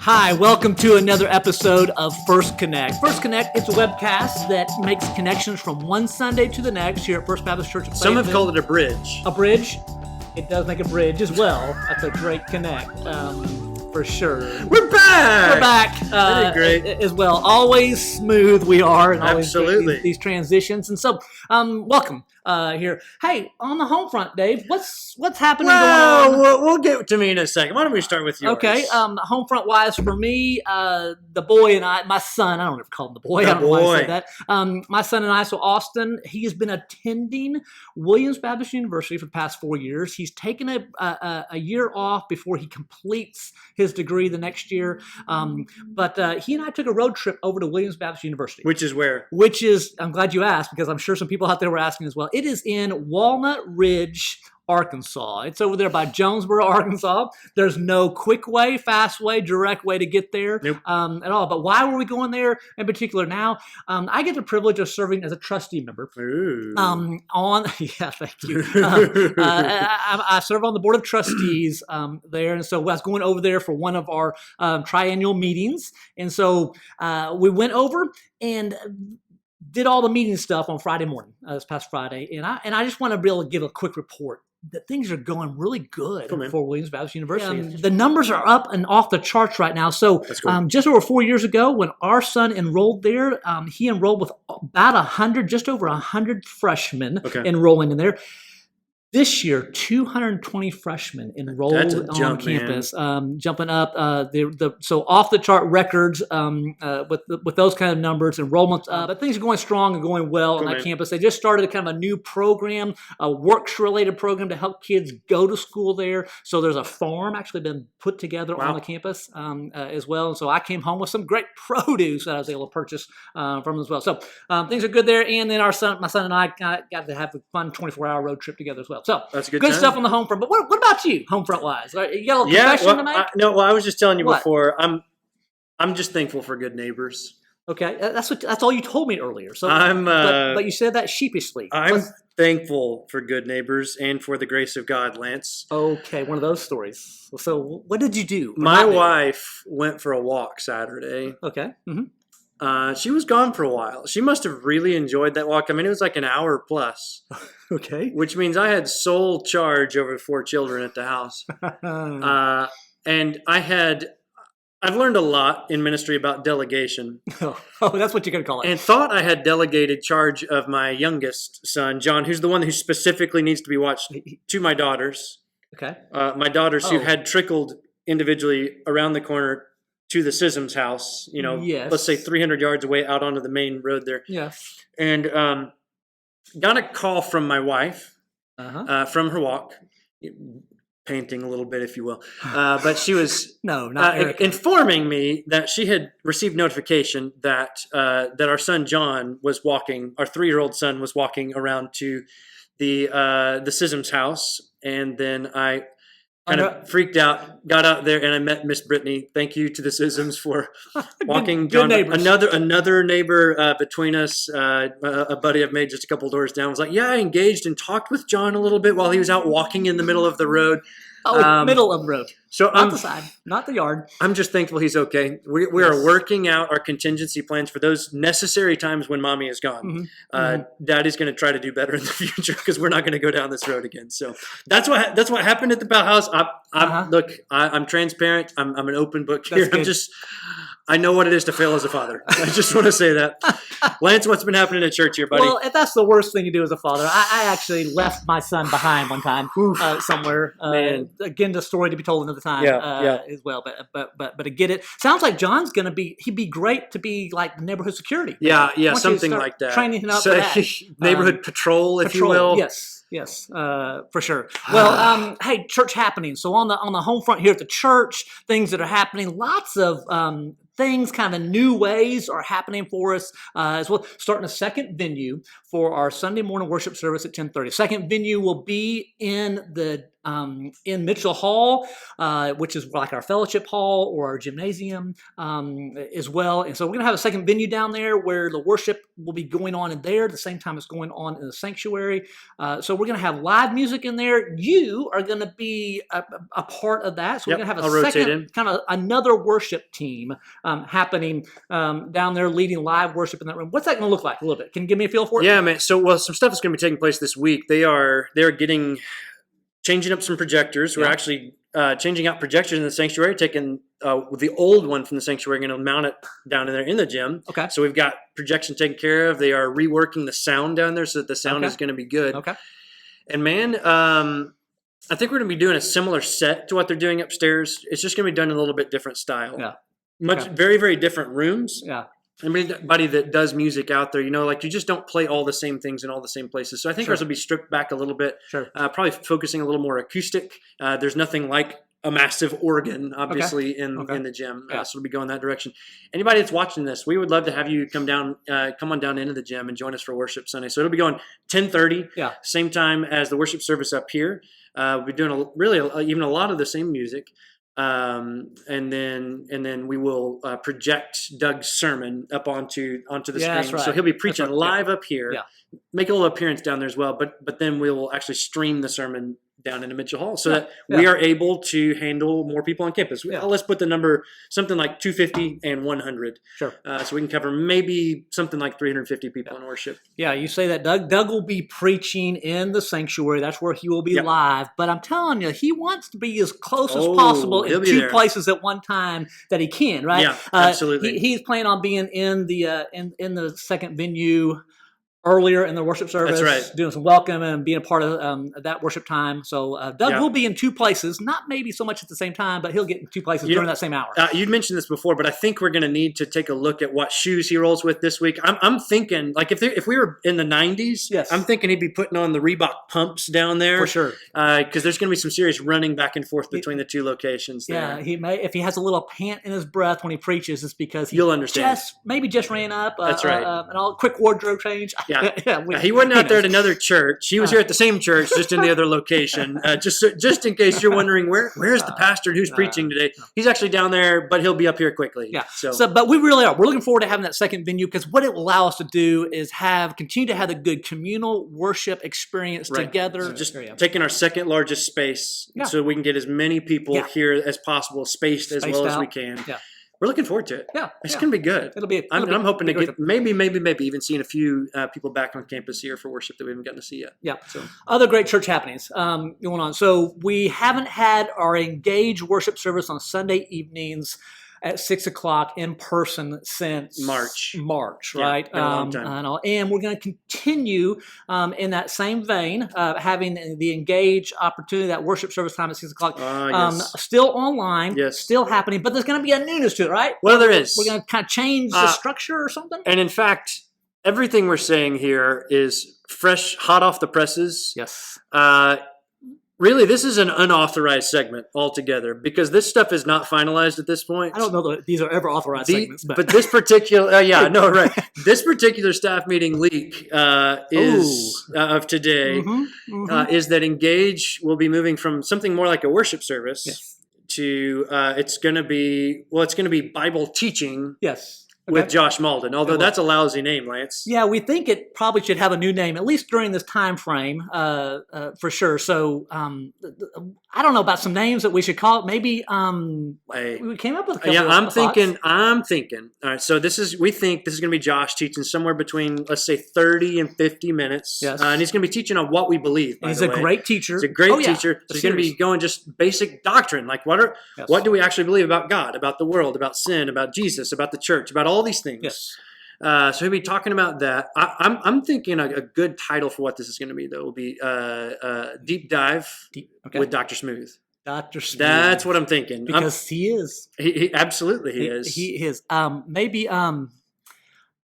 Hi, welcome to another episode of First Connect. First Connect, it's a webcast that makes connections from one Sunday to the next here at First Baptist Church of Some have called it a bridge. A bridge? It does make a bridge as well. That's a great connect, for sure. We're back! We're back great. As well. Always smooth we are, and always Absolutely. these transitions. And so, welcome here. Hey, on the home front, Dave, what's happening going on? We'll get to me in a second. Why don't we start with yours? Okay, home front wise for me, the boy and I, my son, I don't ever call him the boy. I don't know why I said that. My son and I, so Austin, he has been attending Williams Baptist University for the past 4 years. He's taken a year off before he completes his degree the next year. But he and I took a road trip over to Williams Baptist University. Which is where? Which is, I'm glad you asked, because I'm sure some people out there were asking as well. It is in Walnut Ridge, Arkansas. It's over there by Jonesboro, Arkansas. There's no quick way, fast way, direct way to get there at all. But why were we going there in particular now? I get the privilege of serving as a trustee member. Ooh. Thank you. I serve on the board of trustees there. And so I was going over there for one of our triennial meetings. And so we went over and did all the meeting stuff on Friday morning, this past Friday. And I just want to be able to give a quick report that things are going really good for Williams Baptist University. The numbers are up and off the charts right now. So just over 4 years ago, when our son enrolled there, he enrolled with about 100, just over 100 freshmen enrolling in there. This year, 220 freshmen enrolled on campus, jumping up. So off the chart records with those kind of numbers, enrollments up. But things are going strong and going well on that campus. They just started kind of a new program, a works-related program to help kids go to school there. So there's a farm actually been put together on the campus as well. And so I came home with some great produce that I was able to purchase from them as well. So things are good there. And then my son and I got to have a fun 24-hour road trip together as well. So that's good stuff on the home front. But what about you, home front wise? You got a little confession to make? I was just telling you before. I'm just thankful for good neighbors. Okay, that's all you told me earlier. So but you said that sheepishly. I'm thankful for good neighbors and for the grace of God, Lance. Okay, one of those stories. So what did you do? My wife went for a walk Saturday. Okay. Mm-hmm. She was gone for a while. She must have really enjoyed that walk. I mean, it was like an hour plus. Okay. Which means I had sole charge over 4 children at the house. And I've learned a lot in ministry about delegation. Oh, that's what you're going to call it. And thought I had delegated charge of my youngest son, John, who's the one who specifically needs to be watched, to my daughters. Okay. My daughters who had trickled individually around the corner to the Sism's house, let's say 300 yards away out onto the main road there. Yes. And got a call from my wife from her walk, painting a little bit, if you will. But she was informing me that she had received notification that our son John was walking, our 3-year-old son was walking around to the Sism's house. And then I kind of freaked out, got out there, and I met Miss Brittany. Thank you to the Sisms for walking good John. Neighbors. Another neighbor between us, a buddy I've made just a couple doors down, was like, yeah, I engaged and talked with John a little bit while he was out walking in the middle of the road. Middle of the road. So not the side, not the yard. I'm just thankful he's okay. We are working out our contingency plans for those necessary times when mommy is gone. Daddy's going to try to do better in the future because we're not going to go down this road again. So that's what happened at the house. Look, I'm transparent. I'm an open book here. I know what it is to fail as a father. I just want to say that. Lance, what's been happening at church here, buddy? Well, if that's the worst thing to do as a father, I actually left my son behind one time somewhere. Again, the story to be told another time as well. But I get it. Sounds like John's going to be, he'd be great to be like neighborhood security. Yeah, something like that. Training him up for that. Neighborhood patrol, if you will. Yes, for sure. Well, hey, church happening. So on the home front here at the church, things that are happening, lots of things, kind of new ways are happening for us as well. Starting a second venue for our Sunday morning worship service at 10:30. Second venue will be in the in Mitchell Hall, which is like our fellowship hall or our gymnasium as well. And so we're going to have a second venue down there where the worship will be going on in there at the same time it's going on in the sanctuary. So we're going to have live music in there. You are going to be a part of that. So we're going to have a second kind of another worship team happening down there leading live worship in that room. What's that going to look like a little bit? Can you give me a feel for it? Yeah, man. So, some stuff is going to be taking place this week. They're changing up some projectors. We're actually changing out projectors in the sanctuary, taking the old one from the sanctuary, going to mount it down in there in the gym. Okay. So we've got projection taken care of. They are reworking the sound down there so that the sound is going to be good. Okay. And man, I think we're going to be doing a similar set to what they're doing upstairs. It's just going to be done in a little bit different style. Yeah. Very, very different rooms. Yeah. Anybody that does music out there, like you just don't play all the same things in all the same places. So I think ours will be stripped back a little bit. Sure. Probably focusing a little more acoustic. There's nothing like a massive organ, obviously, in the gym. So we'll be going that direction. Anybody that's watching this, we would love to have you come on down into the gym and join us for Worship Sunday. So it'll be going 10:30, same time as the worship service up here. We'll be doing even a lot of the same music. And then we will project Doug's sermon up onto the screen. That's right. So he'll be preaching live up here. Make a little appearance down there as well. But then we will actually stream the sermon down into Mitchell Hall so that we are able to handle more people on campus. Let's put the number something like 250 and 100. Sure. So we can cover maybe something like 350 people in worship. Yeah, you say that, Doug. Doug will be preaching in the sanctuary. That's where he will be live. But I'm telling you, he wants to be as close as possible in two places at one time that he can, right? Yeah, absolutely. He's planning on being in the in the second venue earlier in the worship service, that's right, doing some welcome and being a part of that worship time. So Doug will be in two places, not maybe so much at the same time, but he'll get in two places during that same hour. You'd mentioned this before, but I think we're going to need to take a look at what shoes he rolls with this week. I'm thinking, like if we were in the 90s, I'm thinking he'd be putting on the Reebok pumps down there. For sure. Because there's going to be some serious running back and forth between the two locations there. Yeah, he may, if he has a little pant in his breath when he preaches, it's because he You'll understand. maybe just ran up. That's right. And all quick wardrobe change. He wasn't out there at another church. He was here at the same church, just in the other location. Just in case you're wondering, where's the pastor who's preaching today? He's actually down there, but he'll be up here quickly. Yeah. But we really are. We're looking forward to having that second venue because what it will allow us to do is continue to have the good communal worship experience together. So just taking our second largest space so we can get as many people here as possible, spaced as well as we can. Yeah. We're looking forward to it. Yeah, it's going to be good. I'm hoping to get maybe even seeing a few people back on campus here for worship that we haven't gotten to see yet. Yeah. So other great church happenings going on. So we haven't had our Engage worship service on Sunday evenings at 6:00 in person since March, right? Been a long time. And we're going to continue in that same vein, having the Engage opportunity, that worship service time at 6:00. Still online, still happening, but there's going to be a newness to it, right? Well, there is. We're going to kind of change the structure or something. And in fact, everything we're saying here is fresh, hot off the presses. Yes. Really, this is an unauthorized segment altogether because this stuff is not finalized at this point. I don't know that these are ever authorized segments. But this particular, this particular staff meeting leak is of today is that Engage will be moving from something more like a worship service to it's going to be Bible teaching. Yes. With Josh Malden, although that's a lousy name, Lance. Yeah, we think it probably should have a new name, at least during this time frame, for sure. So I don't know about some names that we should call it. Maybe we came up with a couple of thoughts. I'm thinking. All right, so we think this is going to be Josh teaching somewhere between, let's say, 30 and 50 minutes. Yes. And he's going to be teaching on what we believe, by He's the a way. Great teacher. He's a great teacher. So he's going to be going just basic doctrine, like what do we actually believe about God, about the world, about sin, about Jesus, about the church, about all these things. Yes. So he'll be talking about that. I'm thinking a good title for what this is going to be, though, will be Deep Dive with Dr. Smooth. Dr. Smooth. That's what I'm thinking. Because he is. He absolutely is. He is. Maybe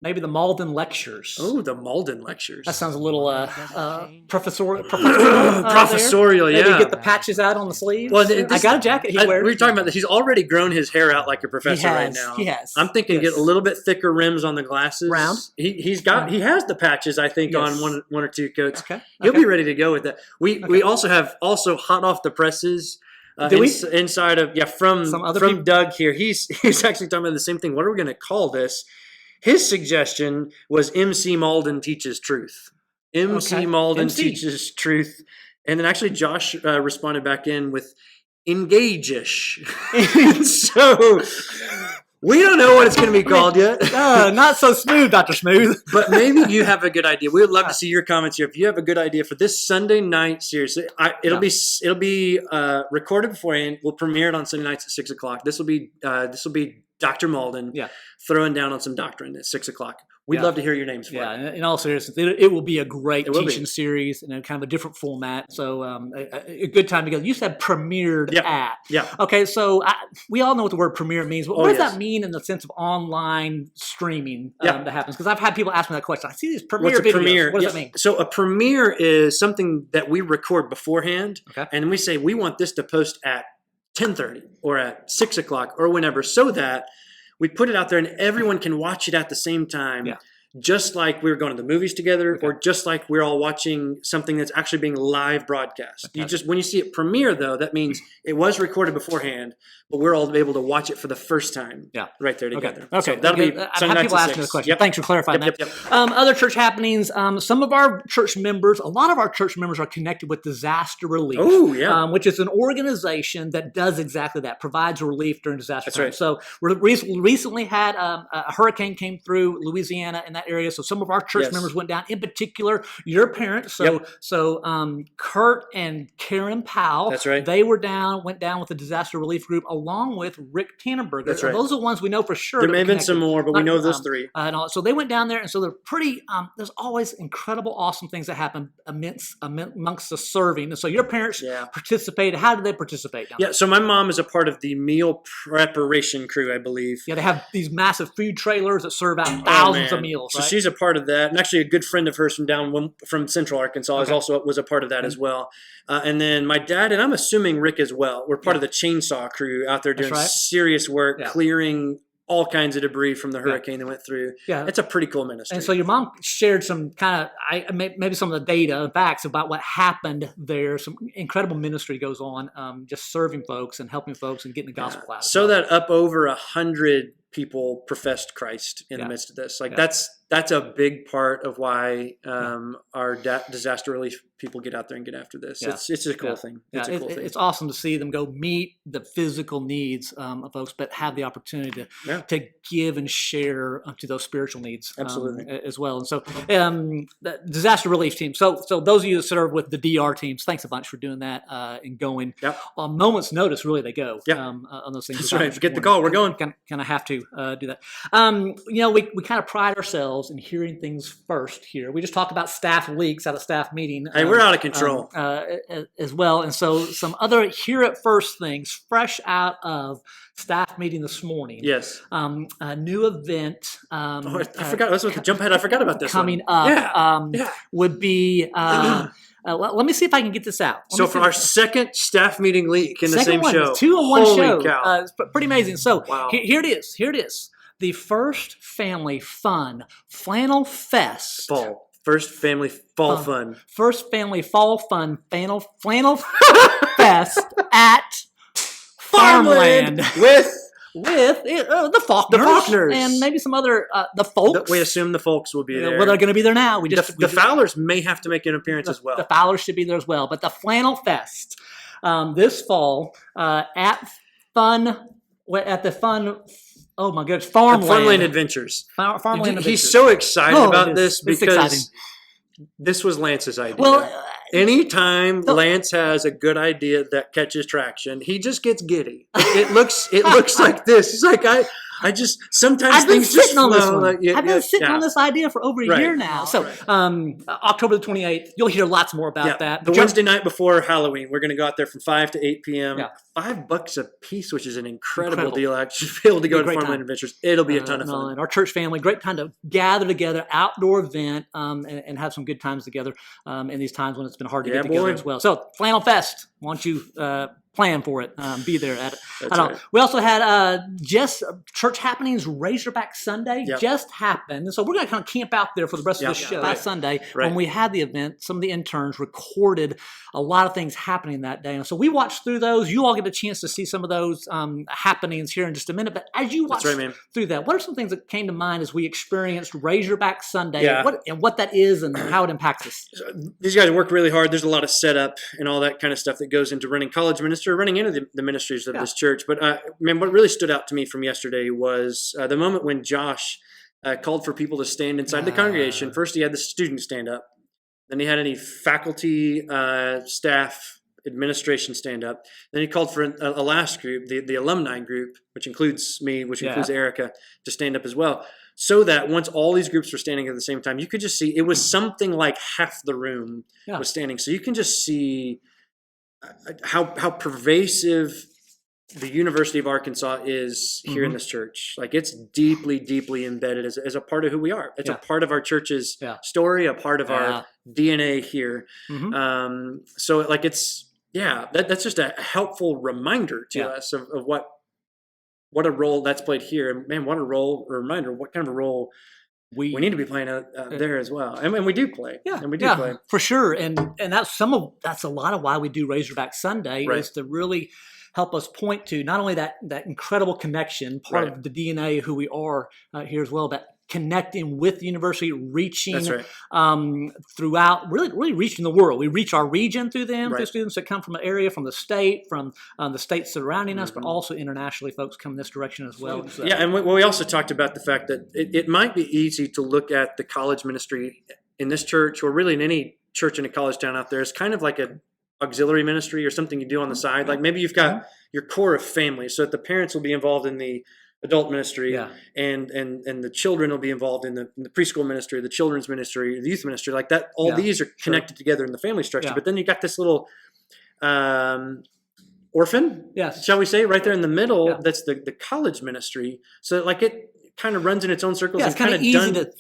Maybe the Malden Lectures. Oh, the Malden Lectures. That sounds a little professorial. Professorial, yeah. Maybe get the patches out on the sleeves. Well, I got a jacket he wears. We were talking about that. He's already grown his hair out like a professor right now. He has. I'm thinking get a little bit thicker rims on the glasses. Round. He has the patches, I think, on one or two coats. Okay. He'll be ready to go with that. We also have hot off the presses. Inside of from Doug here. He's actually talking about the same thing. What are we going to call this? His suggestion was MC Malden Teaches Truth. MC Malden Teaches Truth. And then actually Josh responded back in with engage-ish. So we don't know what it's going to be called yet. Not so smooth, Dr. Smooth. But maybe you have a good idea. We would love to see your comments here. If you have a good idea for this Sunday night series, it'll be recorded beforehand. We'll premiere it on Sunday nights at 6 o'clock. This will be Dr. Malden throwing down on some doctrine at 6 o'clock. We'd love to hear your names for it. Yeah, in all seriousness, it will be a great teaching series and kind of a different format. So a good time together. You said premiered at. Yeah. Okay, so we all know what the word premiere means. But what does that mean in the sense of online streaming that happens? Because I've had people ask me that question. I see these premiere videos. Premiere? What does that mean? So a premiere is something that we record beforehand. Okay. And we say we want this to post at 10:30 or at 6 o'clock or whenever, so that we put it out there and everyone can watch it at the same time, just like we were going to the movies together or just like we're all watching something that's actually being live broadcast. When you see it premiere, though, that means it was recorded beforehand, but we're all able to watch it for the first time right there together. Okay. So that'll be I've had people asking the question. Thanks for clarifying that. Other church happenings, some of our church members, a lot of our church members are connected with Disaster Relief, which is an organization that does exactly that, provides relief during disaster times. Right. So we recently had a hurricane came through Louisiana in that area, so some of our church members went down, in particular your parents. So Kurt and Karen Powell, that's right. They went down with the disaster relief group along with Rick Tannenberger. That's right. Those are the ones we know for sure. There may have been some more, but we know those three. So they went down there, and so they're pretty. There's always incredible, awesome things that happen amongst the serving. And so your parents participated. How did they participate? So my mom is a part of the meal preparation crew, I believe. Yeah, they have these massive food trailers that serve out thousands of meals. So she's a part of that, and actually a good friend of hers from Central Arkansas was a part of that as well. And then my dad, and I'm assuming Rick as well, we're part of the chainsaw crew out there doing serious work, clearing all kinds of debris from the hurricane that went through. Yeah. It's a pretty cool ministry. And so your mom shared some kind of, maybe some of the data and facts about what happened there. Some incredible ministry goes on, just serving folks and helping folks and getting the gospel out. So that up over 100 people professed Christ in the midst of this. That's a big part of why our disaster relief people get out there and get after this. Yeah. It's a cool thing. It's a cool thing. It's awesome to see them go meet the physical needs of folks, but have the opportunity to give and share to those spiritual needs as well. And so the disaster relief team. So those of you that serve with the DR teams, thanks a bunch for doing that and going. On moment's notice, really, they go on those things. That's right. Get the call. We're going. Kind of have to do that. We kind of pride ourselves in hearing things first here. We just talked about staff leaks at a staff meeting. Hey, we're out of control. As well. And so some other hear it first things fresh out of staff meeting this morning. Yes. A new event. I forgot. That's what the jump ahead. I forgot about this coming up. Would be... let me see if I can get this out. So for our second staff meeting leak in the same show. 2 in one show. Holy cow. It's pretty amazing. So here it is. Here it is. The First Family Fun Flannel Fest. First Family Fall Fun. First Family Fall Fun Flannel Fest at Farmland. With the Faulkners. And maybe some other, the folks. We assume the folks will be there. Well, they're going to be there now. The Fowlers may have to make an appearance as well. The Fowlers should be there as well. But the Flannel Fest this fall at the Fun... Oh my goodness, Farmland Adventures. Farmland Adventures. He's so excited about this because this was Lance's idea. Well, anytime Lance has a good idea that catches traction, he just gets giddy. It looks like this. It's like Sometimes I've been things just sitting on this flow. one. I've been sitting on this idea for over a year now. So October the 28th, you'll hear lots more about that. The Wednesday night before Halloween, we're going to go out there from 5 to 8 p.m. Yeah. $5 a piece, which is an incredible deal. Actually, be able to go to Farmland Adventures. It'll be a ton of fun. And our church family, great time to gather together, outdoor event, and have some good times together in these times when it's been hard to get together as well. So Flannel Fest, why don't you plan for it, be there at it. Right. We also had just church happenings, Razorback Sunday just happened. And so we're going to kind of camp out there for the rest of the show. Last Sunday, when we had the event, some of the interns recorded a lot of things happening that day. And so we watched through those. You all get a chance to see some of those happenings here in just a minute. But as you watched through that, what are some things that came to mind as we experienced Razorback Sunday and what that is and how it impacts us? These guys work really hard. There's a lot of setup and all that kind of stuff that goes into running college ministry, running into the ministries of this church. But man, what really stood out to me from yesterday was the moment when Josh called for people to stand inside the congregation. First, he had the students stand up. Then he had any faculty, staff, administration stand up. Then he called for a last group, the alumni group, which includes me, which includes Erica, to stand up as well. So that once all these groups were standing at the same time, you could just see it was something like half the room was standing. So you can just see how pervasive the University of Arkansas is here in this church. Like it's deeply, deeply embedded as a part of who we are. It's a part of our church's story, a part of our DNA here. So like it's, that's just a helpful reminder to us of what a role that's played here. And man, what a role, a reminder, what kind of a role we need to be playing out there as well. And we do play. And we do play. For sure. And that's a lot of why we do Razorback Sunday is to really help us point to not only that incredible connection, part of the DNA of who we are here as well, but connecting with the university, reaching throughout, really reaching the world. We reach our region through them, through students that come from an area, from the state, from the states surrounding us, but also internationally, folks come this direction as well. So. Yeah, and we also talked about the fact that it might be easy to look at the college ministry in this church, or really in any church in a college town out there, as kind of like a auxiliary ministry or something you do on the side. Like maybe you've got your core of family, so that the parents will be involved in the adult ministry, and the children will be involved in the preschool ministry, the children's ministry, the youth ministry, like that. All these are connected together in the family structure. But then you got this little orphan, shall we say, right there in the middle. That's the college ministry. So like it kind of runs in its own circles and kind of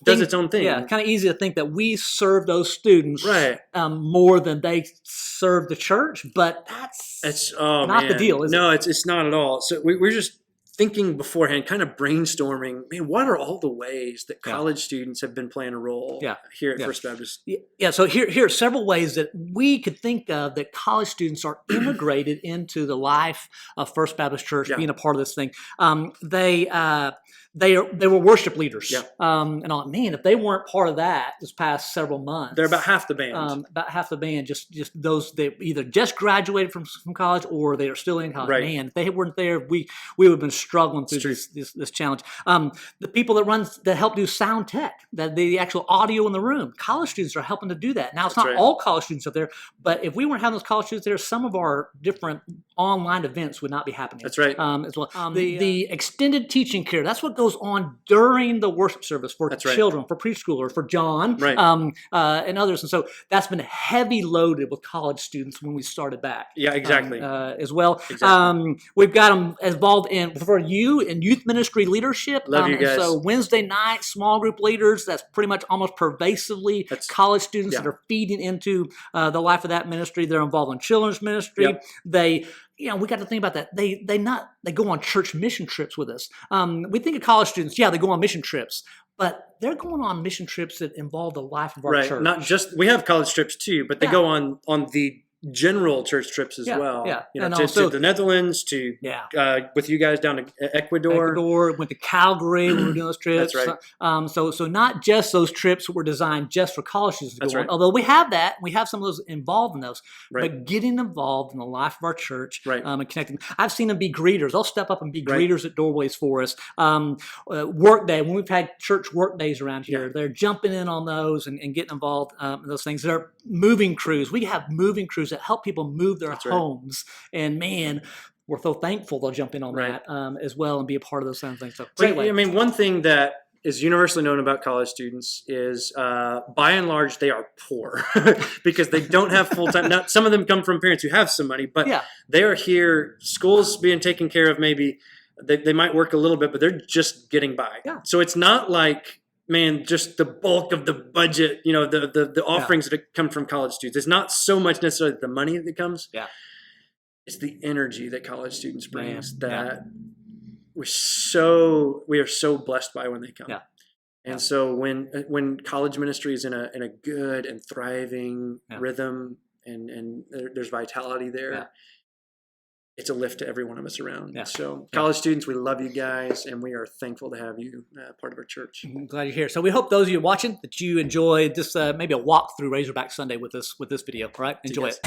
does its own thing. Yeah, it's kind of easy to think that we serve those students more than they serve the church, but that's not the deal, is it? It's not at all. So we're just thinking beforehand, kind of brainstorming, man, what are all the ways that college students have been playing a role here at First Baptist? Yeah, so here are several ways that we could think of that college students are integrated into the life of First Baptist Church, being a part of this thing. They were worship leaders. And I'm like, man, if they weren't part of that this past several months. They're about half the band. Just those that either just graduated from college or they are still in college. Man, if they weren't there, we would have been struggling through this challenge. The people that help do sound tech, the actual audio in the room, college students are helping to do that. Now, it's not all college students up there, but if we weren't having those college students there, some of our different online events would not be happening. That's right. As well. The extended teaching care, that's what goes on during the worship service for children, for preschoolers, for John, and others. And so that's been heavy loaded with college students when we started back. Yeah, exactly. As well. We've got them involved for you in youth ministry leadership. Love you guys. So Wednesday night, small group leaders, that's pretty much almost pervation college students that are feeding into the life of that ministry. They're involved in children's ministry. They we got to think about that. They go on church mission trips with us. We think of college students, they go on mission trips, but they're going on mission trips that involve the life of our church. Not just, we have college trips too, but they go on the general church trips as well. To the Netherlands, to with you guys down to Ecuador. Went to Calgary when we were doing those trips. That's right. So not just those trips were designed just for college students to go on. Although we have some of those involved in those. But getting involved in the life of our church and connecting. I've seen them be greeters. They'll step up and be greeters at doorways for us. Work day, when we've had church work days around here, they're jumping in on those and getting involved in those things. There are moving crews. We have moving crews that help people move their homes. And man, we're so thankful they'll jump in on that as well and be a part of those kind of things. So, anyway. I mean, one thing that is universally known about college students is, by and large, they are poor because they don't have full-time. Now, some of them come from parents who have some money, but they are here, school's being taken care of. Maybe they might work a little bit, but they're just getting by. Yeah. So it's not like, man, just the bulk of the budget, the offerings that come from college students. It's not so much necessarily the money that comes. Yeah. It's the energy that college students bring that we are so blessed by when they come. Yeah. And so when college ministry is in a good and thriving rhythm and there's vitality there, it's a lift to every one of us around. Yeah. So college students, we love you guys, and we are thankful to have you part of our church. I'm glad you're here. So we hope those of you watching that you enjoyed this, maybe a walk through Razorback Sunday with this video. All right, enjoy it.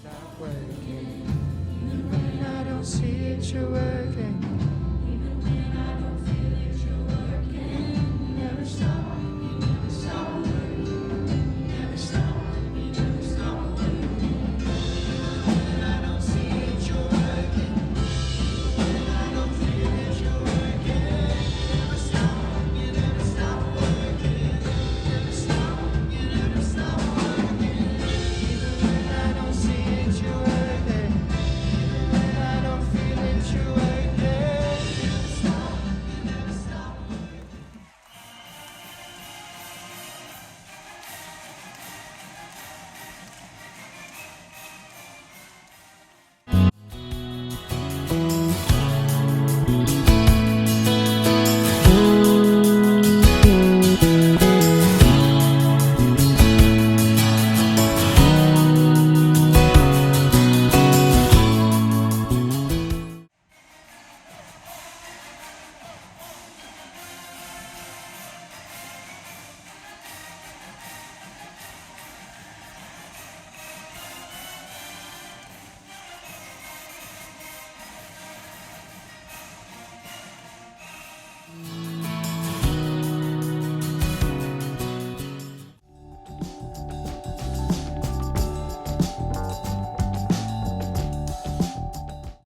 Stop working, even when I don't see it, you're working.